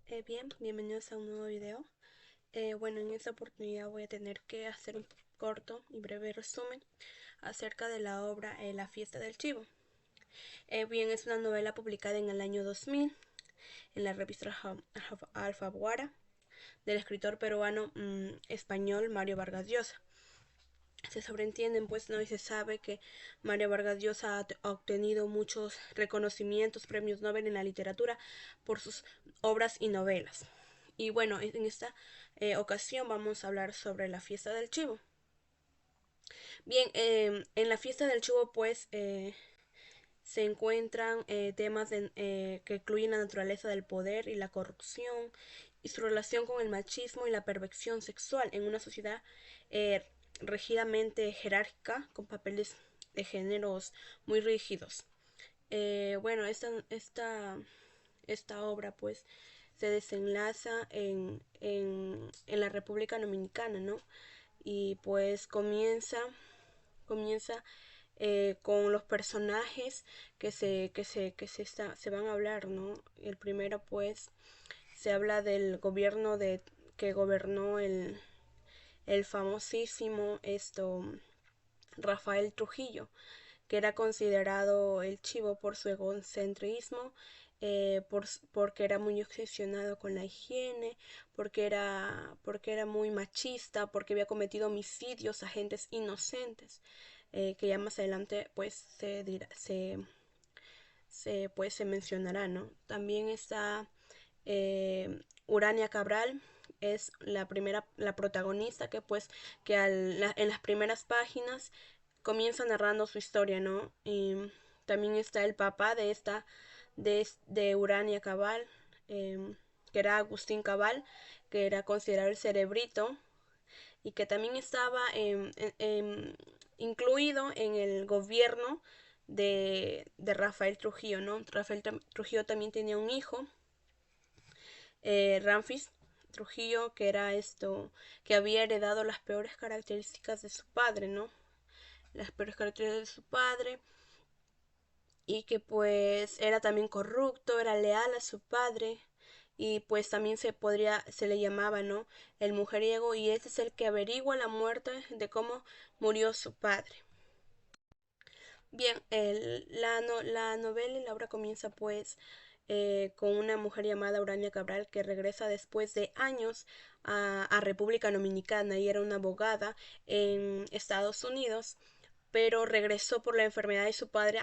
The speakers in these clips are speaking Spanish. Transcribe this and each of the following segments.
Bien, bienvenidos a un nuevo video. Bueno, en esta oportunidad voy a tener que hacer un corto y breve resumen acerca de la obra La fiesta del chivo. Bien, es una novela publicada en el año 2000 en la revista Alfaguara del escritor peruano español Mario Vargas Llosa. Se sobreentienden, pues, no, y se sabe que Mario Vargas Llosa ha obtenido muchos reconocimientos, premios Nobel en la literatura por sus obras y novelas. Y bueno, en esta ocasión vamos a hablar sobre la fiesta del chivo. Bien, en la fiesta del chivo, pues, se encuentran temas que incluyen la naturaleza del poder y la corrupción y su relación con el machismo y la perversión sexual en una sociedad eh, rígidamente jerárquica con papeles de géneros muy rígidos. Bueno, esta obra pues se desenlaza en la República Dominicana, ¿no? Y pues comienza con los personajes se van a hablar, ¿no? El primero, pues, se habla del gobierno que gobernó el famosísimo Rafael Trujillo, que era considerado el chivo por su egocentrismo, porque era muy obsesionado con la higiene, porque era muy machista, porque había cometido homicidios a gentes inocentes, que ya más adelante pues se mencionará, ¿no? También está Urania Cabral, es la protagonista en las primeras páginas comienza narrando su historia, ¿no? Y también está el papá de Urania Cabal, que era Agustín Cabal, que era considerado el cerebrito y que también estaba incluido en el gobierno de Rafael Trujillo, ¿no? Rafael Trujillo también tenía un hijo, Ramfis Trujillo, que era que había heredado las peores características de su padre, ¿no? Las peores características de su padre, y que pues era también corrupto, era leal a su padre, y pues también se le llamaba, ¿no? El mujeriego, y este es el que averigua la muerte de cómo murió su padre. Bien, la novela y la obra comienza pues con una mujer llamada Urania Cabral que regresa después de años a República Dominicana y era una abogada en Estados Unidos, pero regresó por la enfermedad de su padre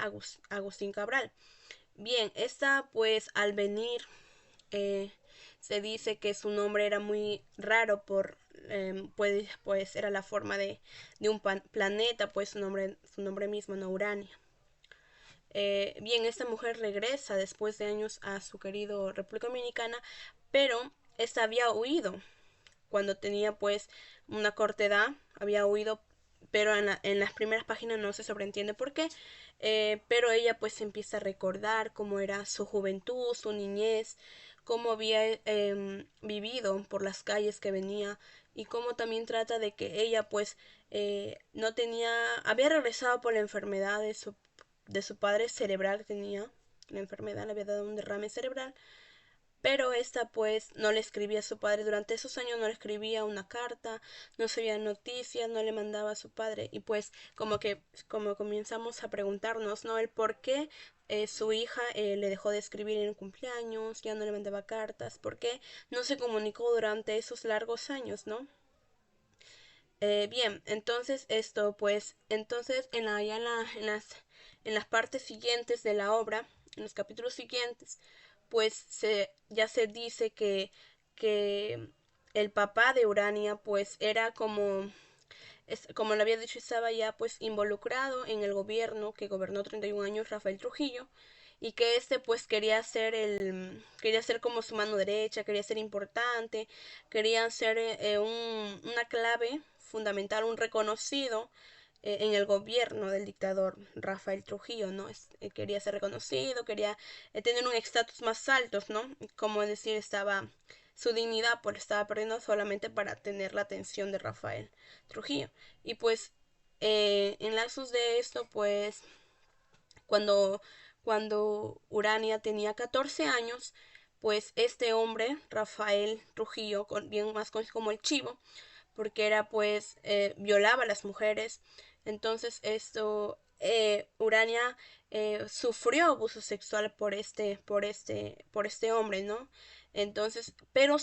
Agustín Cabral. Bien, esta pues al venir eh, se dice que su nombre era muy raro pues era la forma de un planeta, pues su nombre mismo, no Urania. Bien, esta mujer regresa después de años a su querido República Dominicana, pero esta había huido cuando tenía pues una corta edad, había huido, pero en las primeras páginas no se sobreentiende por qué, pero ella pues empieza a recordar cómo era su juventud, su niñez, cómo había vivido por las calles que venía y cómo también trata de que ella pues no tenía, había regresado por la enfermedad de su padre cerebral, que tenía la enfermedad, le había dado un derrame cerebral, pero esta pues no le escribía a su padre durante esos años, no le escribía una carta, no sabía noticias, no le mandaba a su padre y pues como comenzamos a preguntarnos, ¿no? El por qué su hija le dejó de escribir en el cumpleaños, ya no le mandaba cartas, por qué no se comunicó durante esos largos años, ¿no? Bien, entonces entonces en las partes siguientes de la obra, en los capítulos siguientes, ya se dice que el papá de Urania, pues era como lo había dicho, estaba ya pues involucrado en el gobierno que gobernó 31 años Rafael Trujillo, y que pues quería ser como su mano derecha, quería ser importante, quería ser una clave fundamental, un reconocido en el gobierno del dictador Rafael Trujillo, ¿no? Quería ser reconocido, quería tener un estatus más alto, ¿no? Como decir, su dignidad pues estaba perdiendo solamente para tener la atención de Rafael Trujillo. Y pues en lazos de esto, cuando, cuando Urania tenía 14 años, pues este hombre, Rafael Trujillo, bien más conocido como el Chivo, porque era pues violaba a las mujeres. Entonces Urania sufrió abuso sexual por este hombre, ¿no? Entonces, pero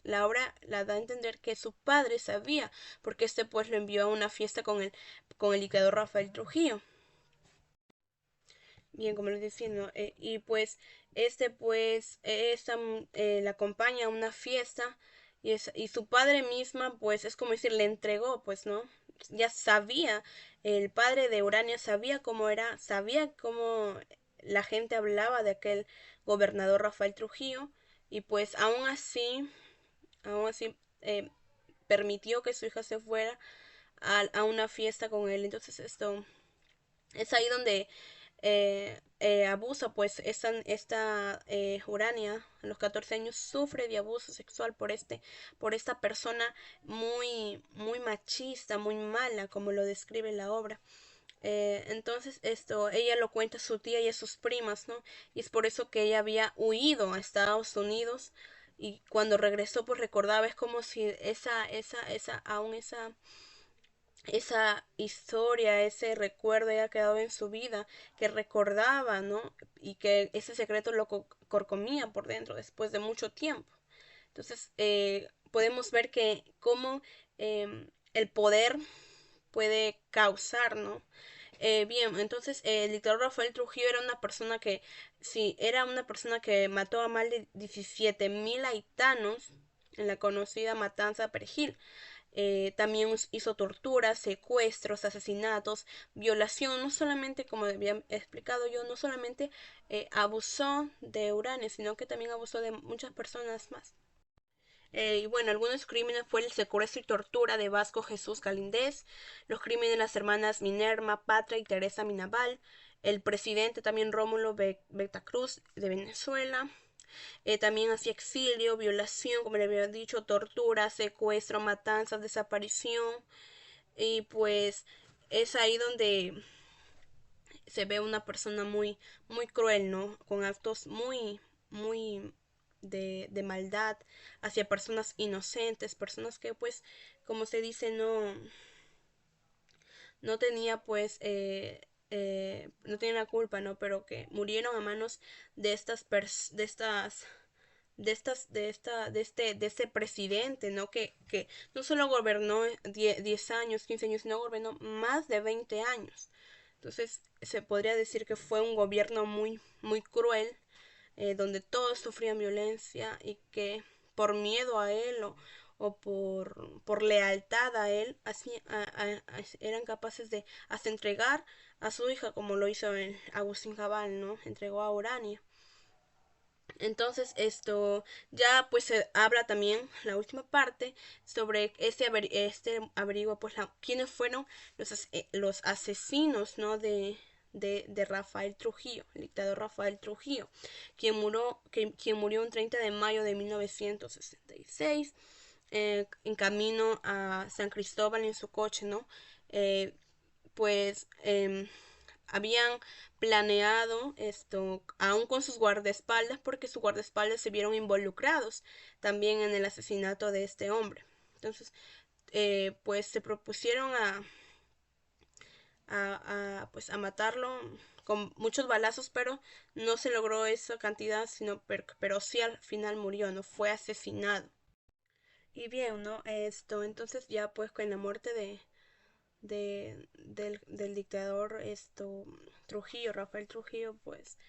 la obra la da a entender que su padre sabía, porque este pues lo envió a una fiesta con el dictador Rafael Trujillo. Bien, como les decía, ¿no? Y pues la acompaña a una fiesta y su padre misma, pues es como decir, le entregó, pues, ¿no? Ya sabía, el padre de Urania sabía cómo era, sabía cómo la gente hablaba de aquel gobernador Rafael Trujillo y pues aún así permitió que su hija se fuera a una fiesta con él. Entonces esto es ahí donde abusa, pues esta Urania a los 14 años sufre de abuso sexual por esta persona muy machista, muy mala, como lo describe la obra. Entonces ella lo cuenta a su tía y a sus primas, ¿no? Y es por eso que ella había huido a Estados Unidos y cuando regresó pues recordaba, es como si esa historia, ese recuerdo haya quedado en su vida, que recordaba, ¿no? Y que ese secreto lo corcomía por dentro después de mucho tiempo. Entonces, podemos ver que cómo el poder puede causar, ¿no? Bien, entonces el dictador Rafael Trujillo era una persona que, sí, era una persona que mató a más de 17.000 haitianos en la conocida matanza Perejil. También hizo torturas, secuestros, asesinatos, violación, no solamente, como había explicado yo, no solamente abusó de Urania, sino que también abusó de muchas personas más. Y bueno, algunos crímenes fue el secuestro y tortura de Vasco Jesús Galíndez, los crímenes de las hermanas Minerva, Patra y Teresa Minabal, el presidente también Rómulo Betacruz de Venezuela, también hacía exilio, violación, como le había dicho, tortura, secuestro, matanzas, desaparición. Y pues es ahí donde se ve una persona muy cruel, ¿no? Con actos muy de maldad hacia personas inocentes, personas que pues, como se dice, no tenía pues no tenía la culpa, ¿no? Pero que murieron a manos de estas de este presidente, ¿no? Que no solo gobernó 10 años, 15 años, sino gobernó más de 20 años. Entonces, se podría decir que fue un gobierno muy cruel, donde todos sufrían violencia y que por miedo a él o por lealtad a él, así eran capaces de hasta entregar a su hija, como lo hizo Agustín Cabal, ¿no? Entregó a Urania. Entonces esto ya pues se habla también la última parte sobre este averiguo pues quiénes fueron los asesinos, ¿no? De Rafael Trujillo, el dictador Rafael Trujillo, quien murió un 30 de mayo de 1966 en camino a San Cristóbal en su coche, ¿no? Eh, pues habían planeado esto aún con sus guardaespaldas porque sus guardaespaldas se vieron involucrados también en el asesinato de este hombre. Entonces, pues se propusieron pues a matarlo con muchos balazos, pero no se logró esa cantidad, pero sí al final murió, no fue asesinado. Y bien, ¿no? Entonces ya pues con la muerte del dictador Trujillo, Rafael Trujillo, pues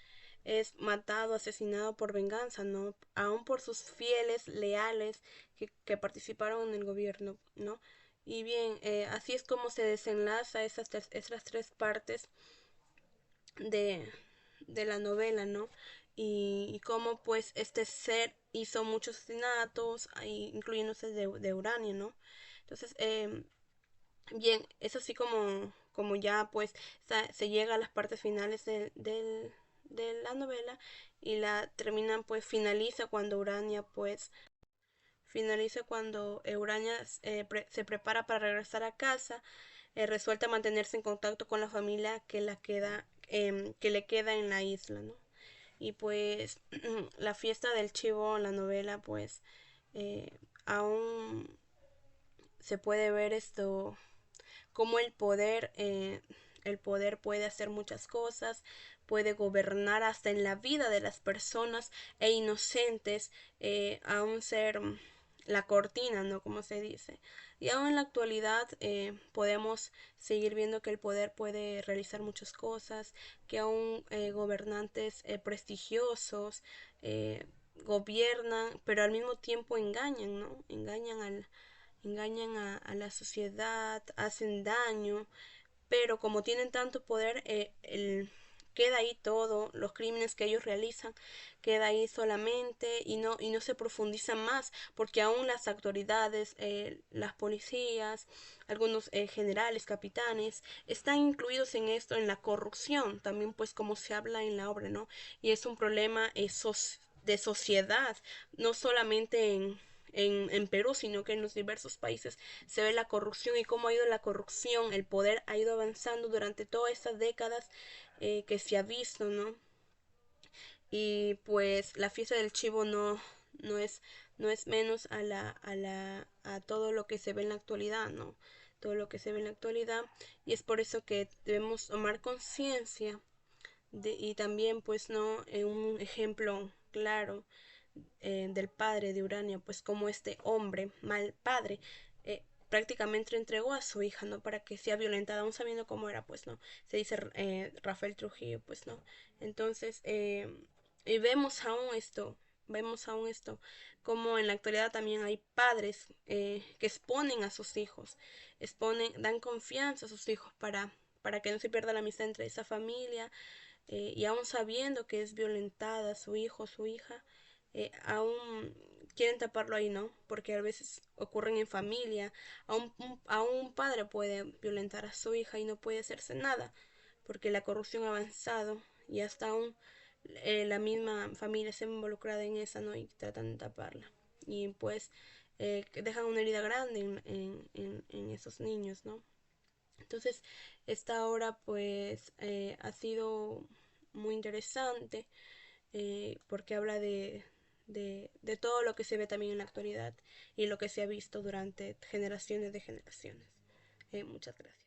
es matado, asesinado por venganza, ¿no? Aún por sus fieles, leales que participaron en el gobierno, ¿no? Y bien, así es como se desenlaza esas tres partes de, de la novela, ¿no? Y cómo pues este ser hizo muchos asesinatos, incluyéndose de Urania, ¿no? Entonces, bien, es así como ya pues se llega a las partes finales de la novela y la terminan pues finaliza cuando Urania se prepara para regresar a casa, resuelta mantenerse en contacto con la familia que le queda en la isla, ¿no? Y pues la fiesta del chivo, la novela, pues aún se puede ver esto, cómo el poder puede hacer muchas cosas, puede gobernar hasta en la vida de las personas e inocentes, aún ser la cortina, ¿no? Como se dice. Y aún en la actualidad podemos seguir viendo que el poder puede realizar muchas cosas, que aún gobernantes prestigiosos eh, gobiernan, pero al mismo tiempo engañan, ¿no? Engañan a la sociedad, hacen daño, pero como tienen tanto poder, queda ahí todo, los crímenes que ellos realizan, queda ahí solamente y no se profundiza más, porque aún las autoridades, las policías, algunos generales, capitanes, están incluidos en esto, en la corrupción, también pues como se habla en la obra, ¿no? Y es un problema de sociedad, no solamente en Perú, sino que en los diversos países se ve la corrupción y cómo ha ido la corrupción, el poder ha ido avanzando durante todas estas décadas que se ha visto, ¿no? Y pues la fiesta del chivo no es, no es menos a todo lo que se ve en la actualidad, ¿no? Todo lo que se ve en la actualidad. Y es por eso que debemos tomar conciencia y también, pues, ¿no? Un ejemplo claro del padre de Urania, pues como este hombre, mal padre, prácticamente entregó a su hija, ¿no? Para que sea violentada, aún sabiendo cómo era, pues, ¿no? Se dice Rafael Trujillo, pues, ¿no? Entonces, y vemos aún esto, como en la actualidad también hay padres que exponen a sus hijos, dan confianza a sus hijos para que no se pierda la amistad entre esa familia, y aún sabiendo que es violentada su hijo o su hija, aún quieren taparlo ahí, ¿no? Porque a veces ocurren en familia, aún un padre puede violentar a su hija y no puede hacerse nada, porque la corrupción ha avanzado y hasta aún la misma familia se ve involucrada en esa, ¿no? Y tratan de taparla. Y pues dejan una herida grande en esos niños, ¿no? Entonces, esta obra pues ha sido muy interesante porque habla de todo lo que se ve también en la actualidad y lo que se ha visto durante generaciones de generaciones. Muchas gracias.